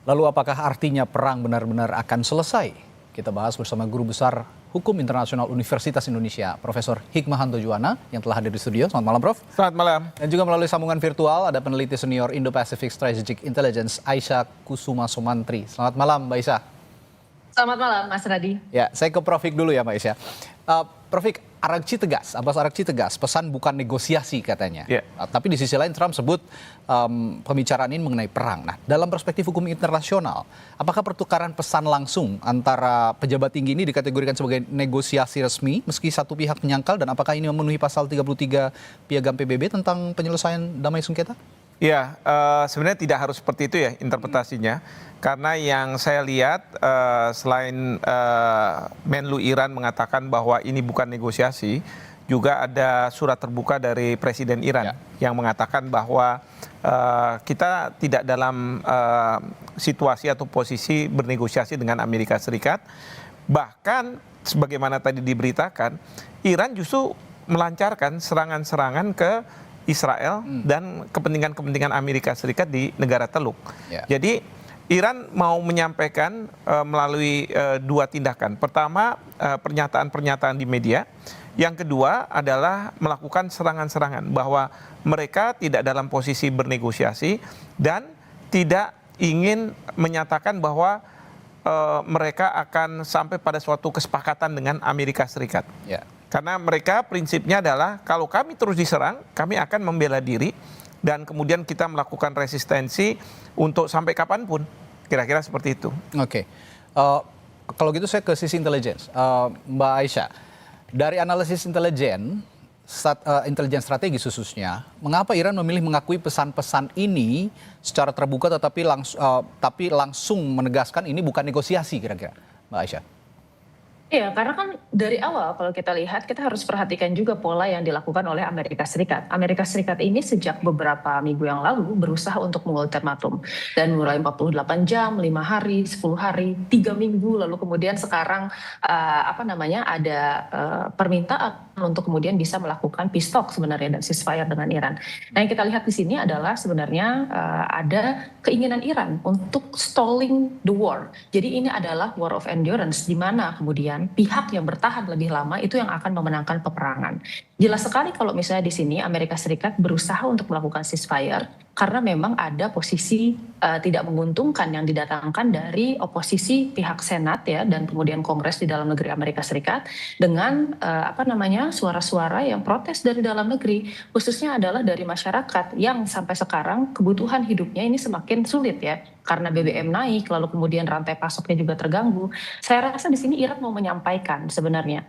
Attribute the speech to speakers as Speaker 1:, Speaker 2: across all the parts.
Speaker 1: Lalu apakah artinya perang benar-benar akan selesai? Kita bahas bersama Guru Besar Hukum Internasional Universitas Indonesia, Profesor Hikmahanto Juwana, yang telah hadir di studio. Selamat malam, Prof.
Speaker 2: Selamat malam.
Speaker 1: Dan juga melalui sambungan virtual ada peneliti senior Indo-Pacific Strategic Intelligence, Aisyah Kusuma Sumantri. Selamat malam, Mbak Aisyah.
Speaker 3: Selamat malam, Mas Radi.
Speaker 1: Ya, saya ke Prof. Hik dulu ya, Mbak Aisyah. Prof. Hik, Abbas Araghchi tegas, pesan bukan negosiasi katanya.
Speaker 2: Yeah.
Speaker 1: Tapi di sisi lain Trump sebut pembicaraan ini mengenai perang. Nah, dalam perspektif hukum internasional, apakah pertukaran pesan langsung antara pejabat tinggi ini dikategorikan sebagai negosiasi resmi meski satu pihak menyangkal, dan apakah ini memenuhi pasal 33 Piagam PBB tentang penyelesaian damai sengketa?
Speaker 2: Ya, sebenarnya tidak harus seperti itu ya interpretasinya. Karena yang saya lihat selain Menlu Iran mengatakan bahwa ini bukan negosiasi, juga ada surat terbuka dari Presiden Iran yang mengatakan bahwa kita tidak dalam situasi atau posisi bernegosiasi dengan Amerika Serikat. Bahkan sebagaimana tadi diberitakan, Iran justru melancarkan serangan-serangan ke Israel dan kepentingan-kepentingan Amerika Serikat di negara Teluk. Jadi Iran mau menyampaikan melalui dua tindakan. Pertama, pernyataan-pernyataan di media. Yang kedua adalah melakukan serangan-serangan bahwa mereka tidak dalam posisi bernegosiasi dan tidak ingin menyatakan bahwa mereka akan sampai pada suatu kesepakatan dengan Amerika Serikat. Karena mereka prinsipnya adalah kalau kami terus diserang, kami akan membela diri dan kemudian kita melakukan resistensi untuk sampai kapanpun. Kira-kira seperti itu.
Speaker 1: Oke. Kalau gitu saya ke sisi intelligence. Mbak Aisyah, dari analisis intelijen strategi khususnya, mengapa Iran memilih mengakui pesan-pesan ini secara terbuka tapi langsung menegaskan ini bukan negosiasi kira-kira, Mbak Aisyah?
Speaker 3: Iya, karena kan dari awal kalau kita lihat, kita harus perhatikan juga pola yang dilakukan oleh Amerika Serikat. Amerika Serikat ini sejak beberapa minggu yang lalu berusaha untuk mengultimatum. Dan mulai 48 jam, 5 hari, 10 hari, 3 minggu, lalu kemudian sekarang ada permintaan untuk kemudian bisa melakukan peace talk sebenarnya dan ceasefire dengan Iran. Nah, yang kita lihat di sini adalah sebenarnya ada keinginan Iran untuk stalling the war. Jadi ini adalah war of endurance, di mana kemudian pihak yang bertahan lebih lama itu yang akan memenangkan peperangan. Jelas sekali kalau misalnya di sini Amerika Serikat berusaha untuk melakukan ceasefire karena memang ada posisi tidak menguntungkan yang didatangkan dari oposisi pihak Senat ya dan kemudian Kongres di dalam negeri Amerika Serikat dengan suara-suara yang protes dari dalam negeri, khususnya adalah dari masyarakat yang sampai sekarang kebutuhan hidupnya ini semakin sulit ya karena BBM naik, lalu kemudian rantai pasoknya juga terganggu. Saya rasa di sini Iran mau menyampaikan sebenarnya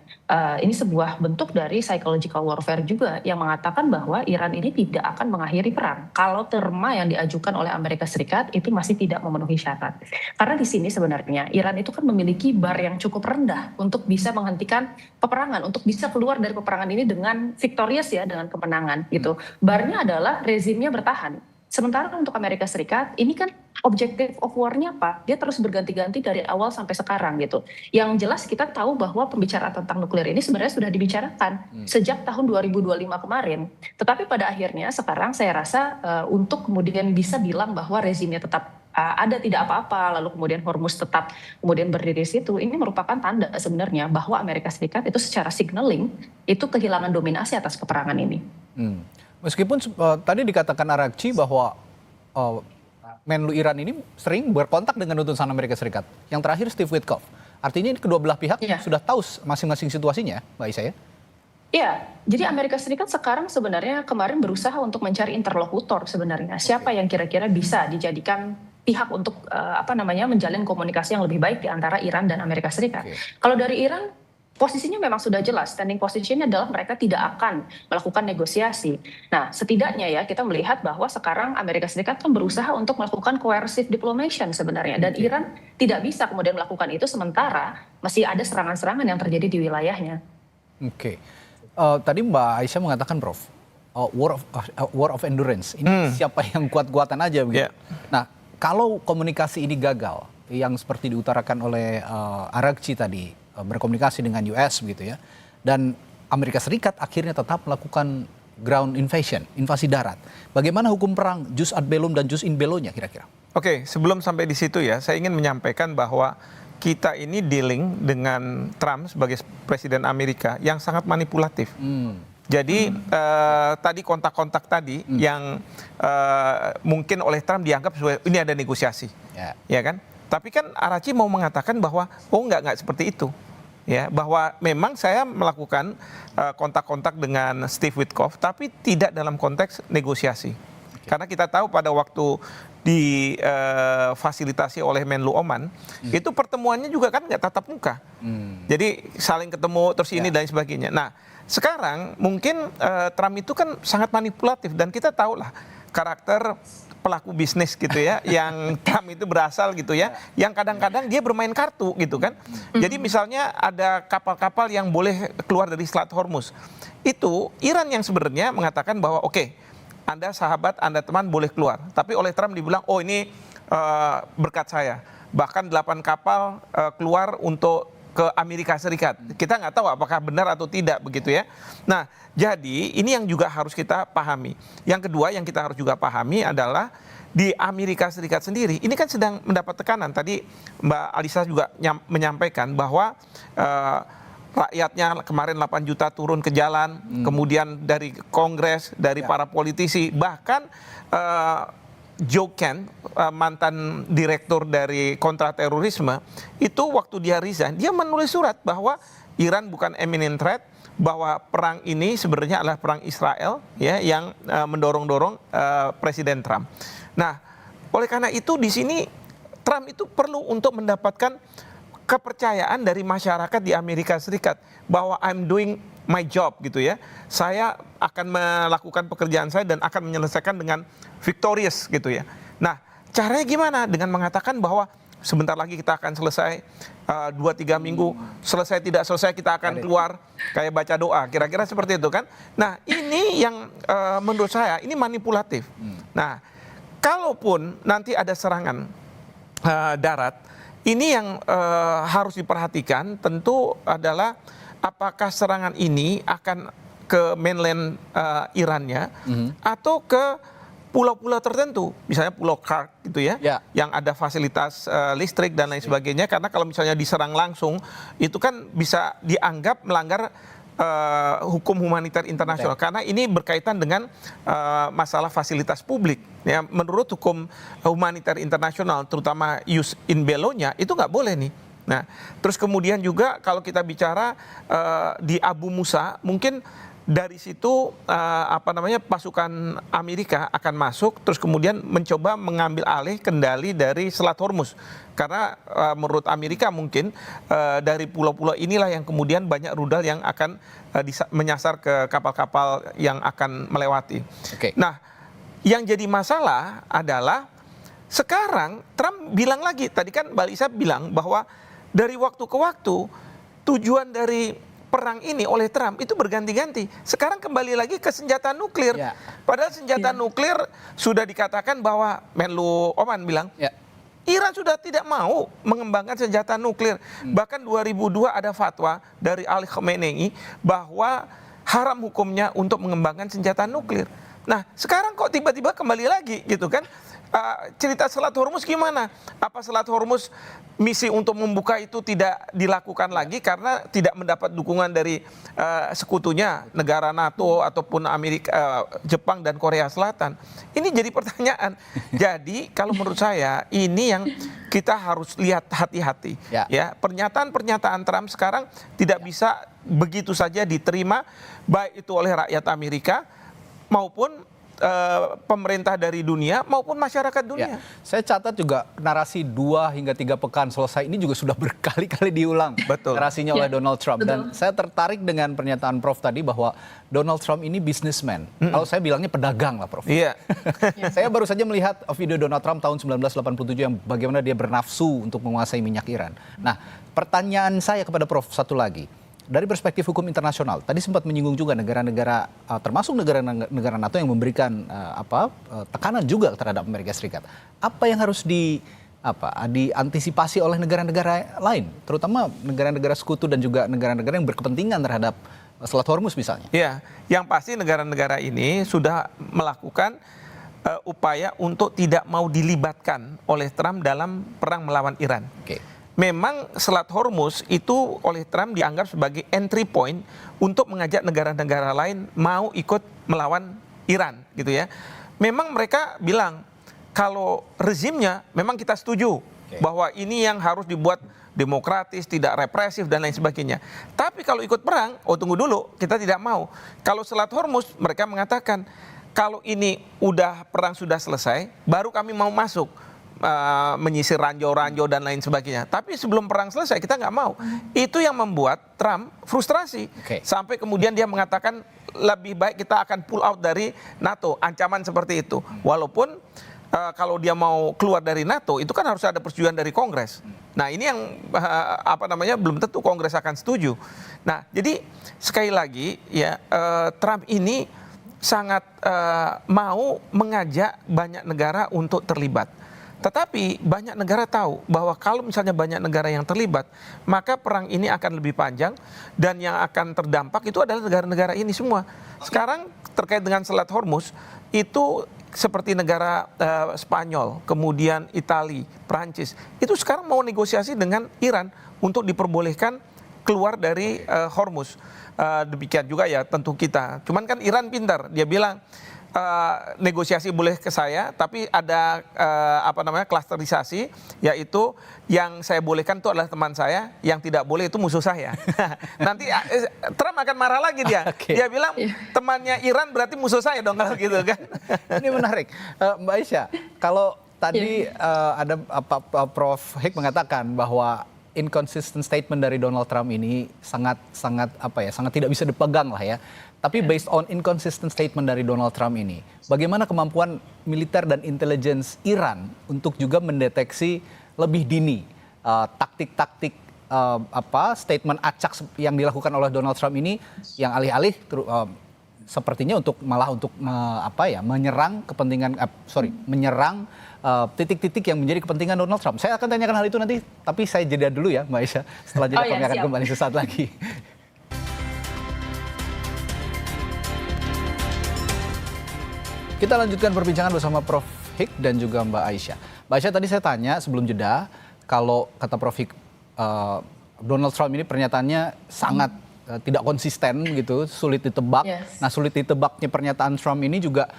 Speaker 3: ini sebuah bentuk dari psychological warfare juga yang mengatakan bahwa Iran ini tidak akan mengakhiri perang kalau terma yang diajukan oleh Amerika Serikat itu masih tidak memenuhi syarat. Karena di sini sebenarnya Iran itu kan memiliki bar yang cukup rendah untuk bisa menghentikan peperangan, untuk bisa keluar dari peperangan ini dengan victorious ya, dengan kemenangan gitu. Barnya adalah rezimnya bertahan. Sementara untuk Amerika Serikat, ini kan objektif of war-nya apa? Dia terus berganti-ganti dari awal sampai sekarang gitu. Yang jelas kita tahu bahwa pembicaraan tentang nuklir ini sebenarnya sudah dibicarakan sejak tahun 2025 kemarin. Tetapi pada akhirnya sekarang saya rasa untuk kemudian bisa bilang bahwa rezimnya tetap ada tidak apa-apa, lalu kemudian Hormuz tetap kemudian berdiri di situ, ini merupakan tanda sebenarnya bahwa Amerika Serikat itu secara signaling itu kehilangan dominasi atas peperangan ini.
Speaker 1: Meskipun tadi dikatakan Araghchi bahwa Menlu Iran ini sering berkontak dengan utusan Amerika Serikat. Yang terakhir Steve Witkoff. Artinya kedua belah pihak sudah tahu masing-masing situasinya, Mbak Aisyah ya?
Speaker 3: Iya, jadi Amerika Serikat sekarang sebenarnya kemarin berusaha untuk mencari interlokutor sebenarnya. Siapa yang kira-kira bisa dijadikan pihak untuk menjalin komunikasi yang lebih baik di antara Iran dan Amerika Serikat. Kalau dari Iran, posisinya memang sudah jelas, standing positionnya adalah mereka tidak akan melakukan negosiasi. Nah, setidaknya ya kita melihat bahwa sekarang Amerika Serikat kan berusaha untuk melakukan coercive diplomation sebenarnya. Dan Iran tidak bisa kemudian melakukan itu sementara masih ada serangan-serangan yang terjadi di wilayahnya.
Speaker 1: Oke. Tadi Mbak Aisyah mengatakan, Prof, war of endurance. Ini siapa yang kuat-kuatan aja begitu. Nah, kalau komunikasi ini gagal, yang seperti diutarakan oleh Araghchi tadi, berkomunikasi dengan US begitu ya, dan Amerika Serikat akhirnya tetap melakukan ground invasion, invasi darat. Bagaimana hukum perang jus ad bellum dan jus in bellonya kira-kira?
Speaker 2: Oke, sebelum sampai di situ ya, saya ingin menyampaikan bahwa kita ini dealing dengan Trump sebagai presiden Amerika yang sangat manipulatif. Jadi tadi kontak-kontak tadi yang mungkin oleh Trump dianggap ini ada negosiasi, ya kan? Tapi kan Arachi mau mengatakan bahwa nggak seperti itu, ya, bahwa memang saya melakukan kontak-kontak dengan Steve Witkoff, tapi tidak dalam konteks negosiasi, karena kita tahu pada waktu difasilitasi oleh Menlu Oman, itu pertemuannya juga kan nggak tatap muka, jadi saling ketemu terus ini dan sebagainya. Nah, sekarang mungkin Trump itu kan sangat manipulatif dan kita tahu lah karakter pelaku bisnis gitu ya, yang Trump itu berasal gitu ya, yang kadang-kadang dia bermain kartu gitu kan. Jadi misalnya ada kapal-kapal yang boleh keluar dari Selat Hormuz, itu Iran yang sebenarnya mengatakan bahwa oke, Anda sahabat, Anda teman boleh keluar. Tapi oleh Trump dibilang, ini berkat saya. Bahkan 8 kapal keluar untuk ke Amerika Serikat. Kita nggak tahu apakah benar atau tidak begitu ya. Nah, jadi ini yang juga harus kita pahami. Yang kedua yang kita harus juga pahami adalah di Amerika Serikat sendiri, ini kan sedang mendapat tekanan. Tadi Mbak Alisa juga menyampaikan bahwa rakyatnya kemarin 8 juta turun ke jalan, kemudian dari Kongres, dari para politisi, bahkan Joe Kent, mantan direktur dari kontraterorisme, itu waktu dia resign, dia menulis surat bahwa Iran bukan imminent threat, bahwa perang ini sebenarnya adalah perang Israel, ya, yang mendorong-dorong Presiden Trump. Nah, oleh karena itu di sini Trump itu perlu untuk mendapatkan kepercayaan dari masyarakat di Amerika Serikat bahwa I'm doing my job gitu ya. Saya akan melakukan pekerjaan saya dan akan menyelesaikan dengan victorious gitu ya. Nah, caranya gimana? Dengan mengatakan bahwa sebentar lagi kita akan selesai, 2-3 minggu, selesai tidak selesai kita akan keluar, kayak baca doa, kira-kira seperti itu kan. Nah, ini yang menurut saya ini manipulatif. Nah, kalaupun nanti ada serangan darat, ini yang harus diperhatikan tentu adalah apakah serangan ini akan ke mainland Irannya atau ke pulau-pulau tertentu, misalnya Pulau Kark gitu ya, yang ada fasilitas listrik dan lain sebagainya. Karena kalau misalnya diserang langsung, itu kan bisa dianggap melanggar hukum humaniter internasional, karena ini berkaitan dengan masalah fasilitas publik. Ya, menurut hukum humaniter internasional, terutama jus in bello-nya, itu nggak boleh nih. Nah, terus kemudian juga kalau kita bicara di Abu Musa, mungkin dari situ pasukan Amerika akan masuk, terus kemudian mencoba mengambil alih kendali dari Selat Hormuz, karena menurut Amerika mungkin dari pulau-pulau inilah yang kemudian banyak rudal yang akan menyasar ke kapal-kapal yang akan melewati. Nah, yang jadi masalah adalah sekarang Trump bilang lagi, tadi kan Mbak Lisa bilang bahwa dari waktu ke waktu tujuan dari perang ini oleh Trump itu berganti-ganti. Sekarang kembali lagi ke senjata nuklir. Padahal senjata nuklir sudah dikatakan bahwa Menlu Oman bilang Iran sudah tidak mau mengembangkan senjata nuklir. Bahkan 2002 ada fatwa dari Ali Khamenei bahwa haram hukumnya untuk mengembangkan senjata nuklir. Nah, sekarang kok tiba-tiba kembali lagi gitu kan? Cerita Selat Hormuz gimana? Apa Selat Hormuz misi untuk membuka itu tidak dilakukan lagi karena tidak mendapat dukungan dari sekutunya, negara NATO ataupun Amerika, Jepang dan Korea Selatan? Ini jadi pertanyaan. Jadi kalau menurut saya ini yang kita harus lihat hati-hati. Ya, pernyataan-pernyataan Trump sekarang tidak bisa begitu saja diterima baik itu oleh rakyat Amerika maupun pemerintah dari dunia maupun masyarakat dunia.
Speaker 1: Saya catat juga narasi 2 hingga 3 pekan selesai ini juga sudah berkali-kali diulang. Narasinya oleh Donald Trump. Dan saya tertarik dengan pernyataan Prof tadi bahwa Donald Trump ini businessman. Kalau saya bilangnya pedagang lah, Prof. Saya baru saja melihat video Donald Trump tahun 1987 yang bagaimana dia bernafsu untuk menguasai minyak Iran. Nah, pertanyaan saya kepada Prof satu lagi. Dari perspektif hukum internasional, tadi sempat menyinggung juga negara-negara, termasuk negara-negara NATO yang memberikan tekanan juga terhadap Amerika Serikat. Apa yang harus diantisipasi oleh negara-negara lain, terutama negara-negara sekutu dan juga negara-negara yang berkepentingan terhadap Selat Hormuz misalnya?
Speaker 2: Ya, yang pasti negara-negara ini sudah melakukan upaya untuk tidak mau dilibatkan oleh Trump dalam perang melawan Iran. Memang Selat Hormuz itu oleh Trump dianggap sebagai entry point untuk mengajak negara-negara lain mau ikut melawan Iran, gitu ya. Memang mereka bilang kalau rezimnya memang kita setuju bahwa ini yang harus dibuat demokratis, tidak represif dan lain sebagainya. Tapi kalau ikut perang, tunggu dulu, kita tidak mau. Kalau Selat Hormuz mereka mengatakan kalau ini udah perang sudah selesai, baru kami mau masuk. Menyisir ranjau-ranjau dan lain sebagainya. Tapi sebelum perang selesai kita nggak mau. Itu yang membuat Trump frustrasi. Sampai kemudian dia mengatakan lebih baik kita akan pull out dari NATO. Ancaman seperti itu. Walaupun kalau dia mau keluar dari NATO itu kan harus ada persetujuan dari Kongres. Nah ini yang belum tentu Kongres akan setuju. Nah jadi sekali lagi ya Trump ini sangat mau mengajak banyak negara untuk terlibat. Tetapi banyak negara tahu bahwa kalau misalnya banyak negara yang terlibat, maka perang ini akan lebih panjang dan yang akan terdampak itu adalah negara-negara ini semua. Sekarang terkait dengan Selat Hormuz, itu seperti negara Spanyol, kemudian Italia, Prancis, itu sekarang mau negosiasi dengan Iran untuk diperbolehkan keluar dari Hormuz. Demikian juga ya tentu kita. Cuman kan Iran pintar, dia bilang, negosiasi boleh ke saya, tapi ada klasterisasi, yaitu yang saya bolehkan itu adalah teman saya, yang tidak boleh itu musuh saya. Nanti Trump akan marah lagi dia. Dia bilang temannya Iran berarti musuh saya dong kalau gitu kan.
Speaker 1: Ini menarik, Mbak Aisyah. Kalau tadi ada Prof. Hik mengatakan bahwa inconsistent statement dari Donald Trump ini sangat tidak bisa dipegang lah ya. Tapi based on inconsistent statement dari Donald Trump ini, bagaimana kemampuan militer dan intelligence Iran untuk juga mendeteksi lebih dini taktik-taktik statement acak yang dilakukan oleh Donald Trump ini yang alih-alih sepertinya menyerang menyerang titik-titik yang menjadi kepentingan Donald Trump. Saya akan tanyakan hal itu nanti, tapi saya jeda dulu ya Mbak Aisyah. Setelah jeda kami akan kembali sesaat lagi. Kita lanjutkan perbincangan bersama Prof. Hik dan juga Mbak Aisyah. Mbak Aisyah, tadi saya tanya sebelum jeda, kalau kata Prof. Hik, Donald Trump ini pernyataannya sangat tidak konsisten gitu, sulit ditebak. Nah, sulit ditebaknya pernyataan Trump ini juga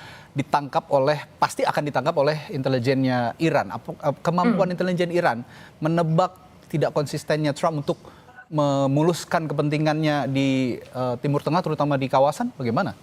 Speaker 1: pasti akan ditangkap oleh intelijennya Iran. Kemampuan intelijen Iran menebak tidak konsistennya Trump untuk memuluskan kepentingannya di Timur Tengah, terutama di kawasan, bagaimana?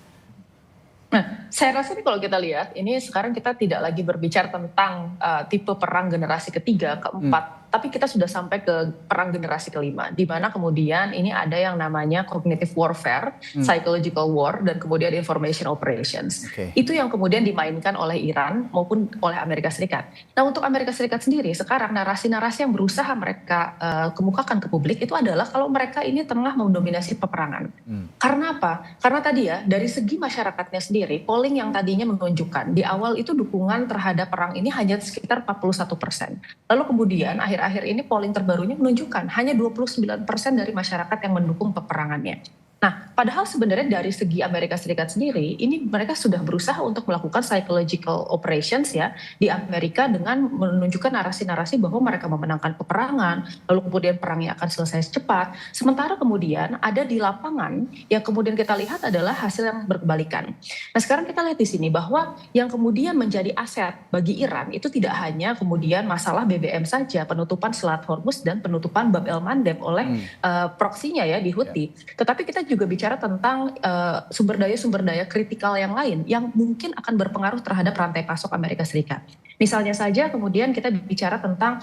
Speaker 3: Nah, saya rasa ini kalau kita lihat, ini sekarang kita tidak lagi berbicara tentang tipe perang generasi ketiga, keempat, tapi kita sudah sampai ke perang generasi kelima, di mana kemudian ini ada yang namanya cognitive warfare, psychological war, dan kemudian information operations. Itu yang kemudian dimainkan oleh Iran maupun oleh Amerika Serikat. Nah, untuk Amerika Serikat sendiri, sekarang narasi-narasi yang berusaha mereka kemukakan ke publik itu adalah kalau mereka ini tengah mendominasi peperangan. Karena apa? Karena tadi ya, dari segi masyarakatnya sendiri, polling yang tadinya menunjukkan di awal itu dukungan terhadap perang ini hanya sekitar 41%. Lalu kemudian akhir-akhir ini polling terbarunya menunjukkan hanya 29% dari masyarakat yang mendukung peperangannya. Nah, padahal sebenarnya dari segi Amerika Serikat sendiri, ini mereka sudah berusaha untuk melakukan psychological operations ya di Amerika dengan menunjukkan narasi-narasi bahwa mereka memenangkan peperangan, lalu kemudian perangnya akan selesai cepat. Sementara kemudian ada di lapangan yang kemudian kita lihat adalah hasil yang berkebalikan. Nah, sekarang kita lihat di sini bahwa yang kemudian menjadi aset bagi Iran itu tidak hanya kemudian masalah BBM saja, penutupan Selat Hormuz dan penutupan Bab el Mandeb oleh proksinya ya di Houthi. Tetapi kita juga bicara tentang sumber daya kritikal yang lain yang mungkin akan berpengaruh terhadap rantai pasok Amerika Serikat. Misalnya saja kemudian kita bicara tentang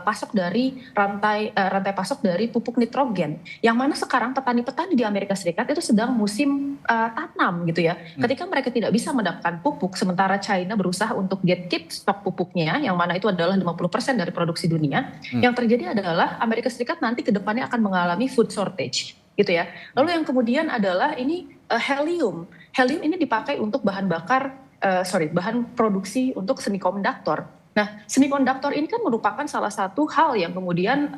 Speaker 3: pasok dari rantai pasok dari pupuk nitrogen, yang mana sekarang petani-petani di Amerika Serikat itu sedang musim tanam gitu ya. Ketika mereka tidak bisa mendapatkan pupuk, sementara China berusaha untuk gatekeep stok pupuknya, yang mana itu adalah 50% dari produksi dunia, yang terjadi adalah Amerika Serikat nanti ke depannya akan mengalami food shortage. Gitu ya. Lalu yang kemudian adalah ini helium. Helium ini dipakai untuk bahan produksi untuk semikonduktor. Nah, semikonduktor ini kan merupakan salah satu hal yang kemudian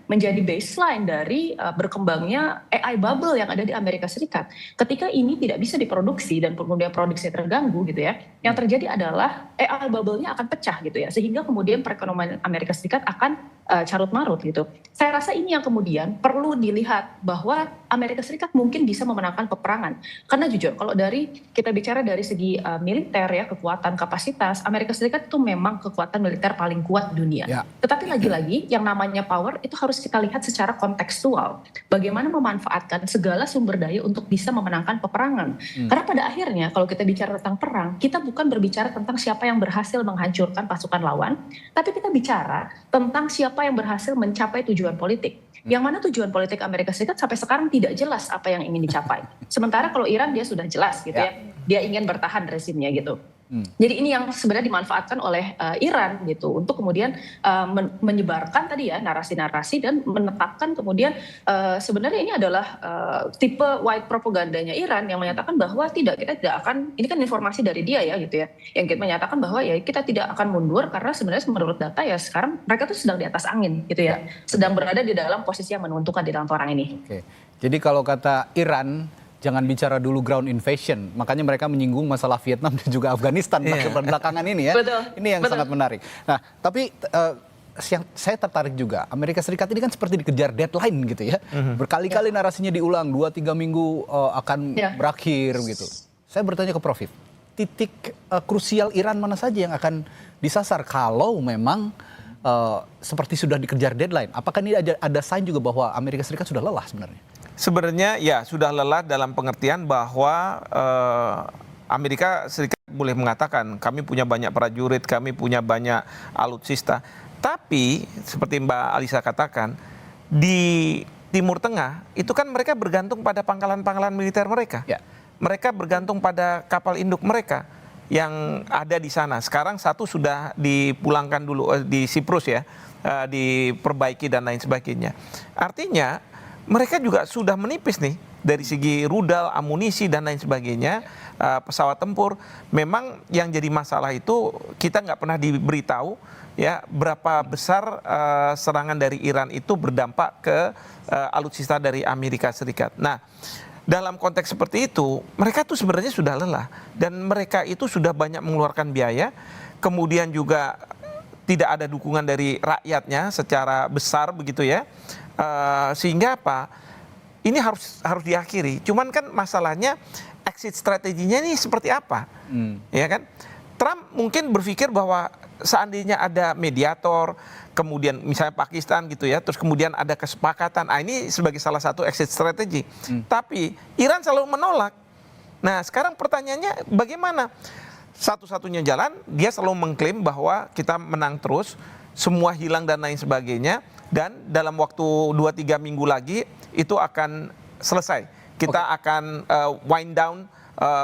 Speaker 3: menjadi baseline dari berkembangnya AI bubble yang ada di Amerika Serikat. Ketika ini tidak bisa diproduksi dan kemudian produksi terganggu gitu ya, yang terjadi adalah AI bubble-nya akan pecah gitu ya, sehingga kemudian perekonomian Amerika Serikat akan carut marut gitu. Saya rasa ini yang kemudian perlu dilihat bahwa Amerika Serikat mungkin bisa memenangkan peperangan. Karena jujur, kalau kita bicara dari segi militer ya, kekuatan kapasitas, Amerika Serikat itu memang kekuatan militer paling kuat di dunia.
Speaker 1: Ya.
Speaker 3: Tetapi lagi-lagi yang namanya power itu harus kita lihat secara kontekstual. Bagaimana memanfaatkan segala sumber daya untuk bisa memenangkan peperangan. Karena pada akhirnya kalau kita bicara tentang perang, kita bukan berbicara tentang siapa yang berhasil menghancurkan pasukan lawan, tapi kita bicara tentang siapa yang berhasil mencapai tujuan politik. Yang mana tujuan politik Amerika Serikat sampai sekarang tidak jelas apa yang ingin dicapai. Sementara kalau Iran dia sudah jelas gitu ya. Dia ingin bertahan rezimnya gitu. Jadi ini yang sebenarnya dimanfaatkan oleh Iran gitu untuk kemudian menyebarkan tadi ya narasi-narasi dan menetapkan kemudian sebenarnya ini adalah tipe white propagandanya Iran yang menyatakan bahwa kita tidak akan, ini kan informasi dari dia ya gitu ya, yang menyatakan bahwa ya kita tidak akan mundur karena sebenarnya menurut data ya sekarang mereka tuh sedang di atas angin gitu ya, sedang berada di dalam posisi yang menguntungkan di dalam perang ini.
Speaker 1: Oke. Jadi kalau kata Iran, jangan bicara dulu ground invasion. Makanya mereka menyinggung masalah Vietnam dan juga Afghanistan belakangan ini ya.
Speaker 3: Betul.
Speaker 1: Ini yang sangat menarik. Nah, tapi yang saya tertarik juga, Amerika Serikat ini kan seperti dikejar deadline gitu ya. Berkali-kali narasinya diulang, 2-3 minggu akan berakhir gitu. Saya bertanya ke Prof. Titik krusial Iran mana saja yang akan disasar kalau memang seperti sudah dikejar deadline? Apakah ini ada sign juga bahwa Amerika Serikat sudah lelah sebenarnya?
Speaker 2: Sebenarnya ya sudah lelah dalam pengertian bahwa Amerika Serikat boleh mengatakan kami punya banyak prajurit, kami punya banyak alutsista. Tapi seperti Mbak Alisa katakan, di Timur Tengah itu kan mereka bergantung pada pangkalan-pangkalan militer mereka.
Speaker 1: Ya.
Speaker 2: Mereka bergantung pada kapal induk mereka yang ada di sana. Sekarang satu sudah dipulangkan dulu di Siprus ya, diperbaiki dan lain sebagainya. Artinya mereka juga sudah menipis nih dari segi rudal, amunisi dan lain sebagainya, pesawat tempur. Memang yang jadi masalah itu kita nggak pernah diberitahu ya berapa besar serangan dari Iran itu berdampak ke alutsista dari Amerika Serikat. Nah, dalam konteks seperti itu, mereka tuh sebenarnya sudah lelah dan mereka itu sudah banyak mengeluarkan biaya, kemudian juga tidak ada dukungan dari rakyatnya secara besar begitu ya. Sehingga apa? Ini harus diakhiri. Cuman kan masalahnya exit strateginya ini seperti apa? Ya kan? Trump mungkin berpikir bahwa seandainya ada mediator, kemudian misalnya Pakistan gitu ya, terus kemudian ada kesepakatan. Ini sebagai salah satu exit strategy. Tapi Iran selalu menolak. Nah, sekarang pertanyaannya bagaimana? Satu-satunya jalan dia selalu mengklaim bahwa kita menang terus, semua hilang dan lain sebagainya. Dan dalam waktu 2-3 minggu lagi itu akan selesai. Kita akan wind down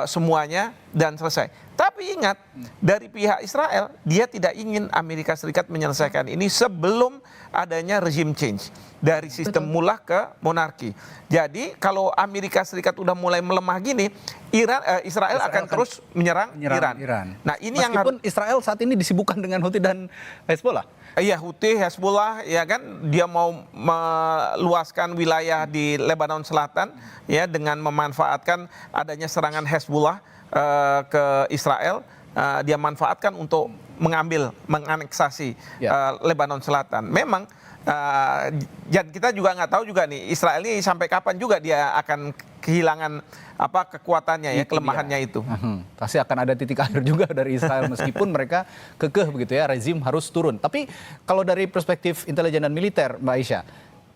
Speaker 2: semuanya dan selesai. Tapi ingat, dari pihak Israel, dia tidak ingin Amerika Serikat menyelesaikan ini sebelum adanya regime change. Dari sistem mullah ke monarki. Jadi kalau Amerika Serikat udah mulai melemah gini, Israel akan terus menyerang Iran. Nah, ini
Speaker 1: meskipun Israel saat ini disibukkan dengan Houthi dan Hezbollah.
Speaker 2: Iya, Houthi, Hezbollah, ya kan, dia mau meluaskan wilayah di Lebanon Selatan, ya, dengan memanfaatkan adanya serangan Hezbollah ke Israel, dia manfaatkan untuk menganeksasi Lebanon Selatan. Memang, dan kita juga nggak tahu juga nih, Israel ini sampai kapan juga dia akan kehilangan kekuatannya ya, kelemahannya itu.
Speaker 1: Pasti akan ada titik akhir juga dari Israel meskipun mereka kekeh begitu ya, rezim harus turun. Tapi kalau dari perspektif intelijen dan militer, Mbak Aisyah,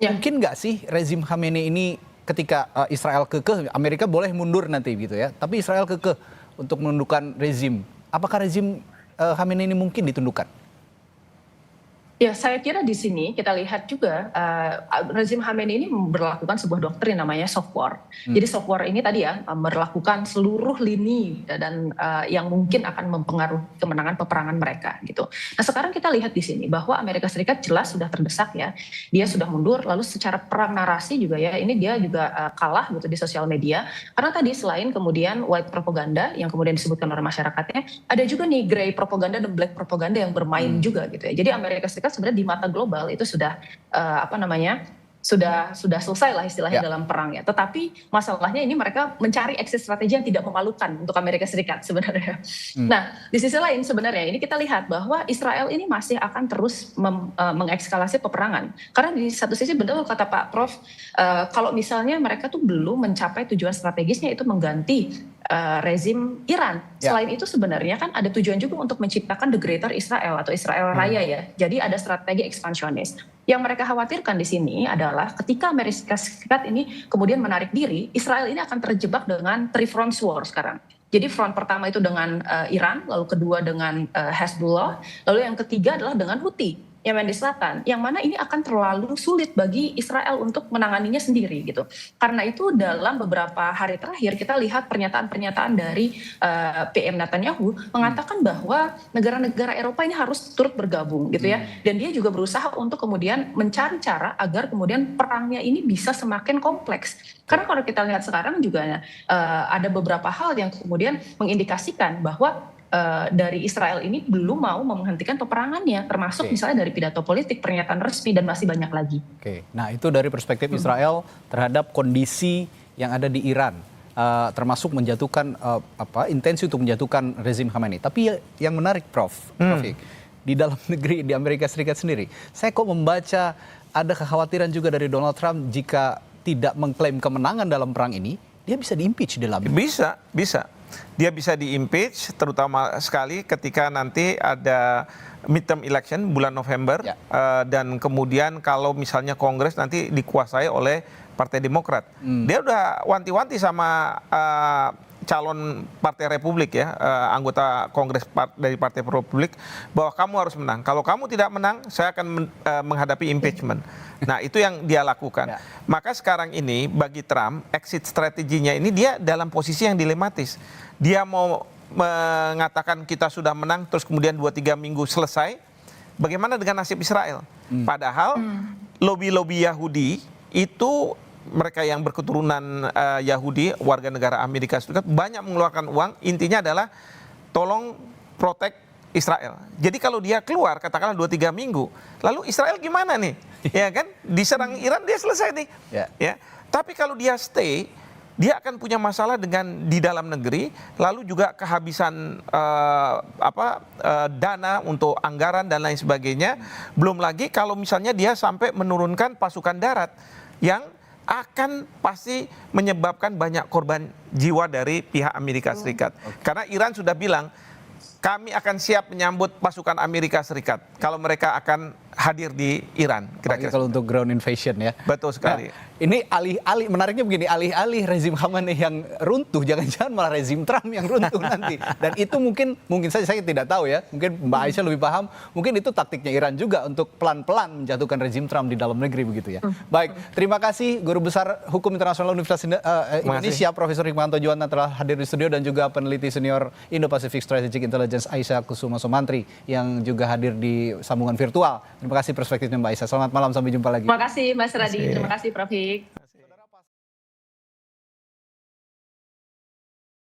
Speaker 1: mungkin nggak sih rezim Khamenei ini ketika Israel kekeh, Amerika boleh mundur nanti gitu ya, tapi Israel kekeh untuk menundukkan rezim. Apakah rezim Khamenei ini mungkin ditundukkan?
Speaker 3: Ya, saya kira di sini kita lihat juga rezim Khamenei ini berlakukan sebuah doktrin namanya soft war. Jadi soft war ini tadi ya berlakukan seluruh lini dan yang mungkin akan mempengaruhi kemenangan peperangan mereka gitu. Nah, sekarang kita lihat di sini bahwa Amerika Serikat jelas sudah terdesak ya. Dia sudah mundur, lalu secara perang narasi juga ya ini dia juga kalah gitu di sosial media. Karena tadi selain kemudian white propaganda yang kemudian disebutkan oleh masyarakatnya, ada juga nih grey propaganda dan black propaganda yang bermain juga gitu ya. Jadi Amerika Serikat sebenarnya di mata global itu sudah sudah selesai lah istilahnya dalam perang ya. Tetapi masalahnya ini mereka mencari exit strategi yang tidak memalukan untuk Amerika Serikat sebenarnya. Nah, di sisi lain sebenarnya ini kita lihat bahwa Israel ini masih akan terus mengekskalasi peperangan. Karena di satu sisi betul kata Pak Prof, kalau misalnya mereka tuh belum mencapai tujuan strategisnya itu mengganti rezim Iran. Selain itu sebenarnya kan ada tujuan juga untuk menciptakan the greater Israel atau Israel Raya ya. Jadi ada strategi ekspansionis. Yang mereka khawatirkan di sini adalah ketika Amerika Serikat ini kemudian menarik diri, Israel ini akan terjebak dengan three front war sekarang. Jadi front pertama itu dengan Iran, lalu kedua dengan Hezbollah, lalu yang ketiga adalah dengan Houthi. Yemen di selatan, yang mana ini akan terlalu sulit bagi Israel untuk menanganinya sendiri gitu. Karena itu dalam beberapa hari terakhir kita lihat pernyataan-pernyataan dari PM Netanyahu mengatakan bahwa negara-negara Eropa ini harus turut bergabung gitu ya. Dan dia juga berusaha untuk kemudian mencari cara agar kemudian perangnya ini bisa semakin kompleks. Karena kalau kita lihat sekarang juga ada beberapa hal yang kemudian mengindikasikan bahwa dari Israel ini belum mau menghentikan peperangannya, termasuk misalnya dari pidato politik, pernyataan resmi, dan masih banyak lagi.
Speaker 1: Nah itu dari perspektif Israel terhadap kondisi yang ada di Iran, termasuk menjatuhkan intensi untuk menjatuhkan rezim Khamenei. Tapi yang menarik, Prof. Taufik, di dalam negeri di Amerika Serikat sendiri, saya kok membaca ada kekhawatiran juga dari Donald Trump jika tidak mengklaim kemenangan dalam perang ini, dia bisa di-impeach di dalam.
Speaker 2: Bisa. Dia bisa di-impeach, terutama sekali ketika nanti ada midterm election bulan November. Dan kemudian kalau misalnya Kongres nanti dikuasai oleh Partai Demokrat. Dia udah wanti-wanti sama calon Partai Republik ya, anggota Kongres dari Partai Republik, bahwa kamu harus menang. Kalau kamu tidak menang, saya akan menghadapi impeachment. Nah, itu yang dia lakukan. Maka sekarang ini bagi Trump, exit strateginya ini dia dalam posisi yang dilematis. Dia mau mengatakan kita sudah menang, terus kemudian 2-3 minggu selesai. Bagaimana dengan nasib Israel? Padahal lobby-lobby Yahudi itu, mereka yang berketurunan Yahudi, warga negara Amerika Serikat, banyak mengeluarkan uang. Intinya adalah tolong protect Israel. Jadi kalau dia keluar katakanlah 2-3 minggu, lalu Israel gimana nih? Ya kan? Diserang Iran dia selesai nih. Ya. Tapi kalau dia stay, dia akan punya masalah dengan di dalam negeri, lalu juga kehabisan dana untuk anggaran dan lain sebagainya. Belum lagi kalau misalnya dia sampai menurunkan pasukan darat yang akan pasti menyebabkan banyak korban jiwa dari pihak Amerika Serikat. Karena Iran sudah bilang, kami akan siap menyambut pasukan Amerika Serikat kalau mereka akan hadir di Iran. Kira-kira
Speaker 1: kalau untuk ground invasion ya.
Speaker 2: Betul sekali.
Speaker 1: Nah, ini alih-alih, menariknya begini, alih-alih rezim Khamenei yang runtuh, jangan-jangan malah rezim Trump yang runtuh nanti. Dan itu mungkin saja, saya tidak tahu ya, mungkin Mbak Aisyah lebih paham, mungkin itu taktiknya Iran juga untuk pelan-pelan menjatuhkan rezim Trump di dalam negeri begitu ya. Baik, terima kasih Guru Besar Hukum Internasional Universitas Indonesia, Profesor Hikmahanto Juwana telah hadir di studio, dan juga peneliti senior Indo-Pacific Strategic Intelligence Aisyah Kusuma Sumantri yang juga hadir di sambungan virtual. Terima kasih perspektifnya Mbak Aisyah. Selamat malam, sampai jumpa lagi.
Speaker 3: Terima kasih Mas Radi, terima kasih Prof. Hik.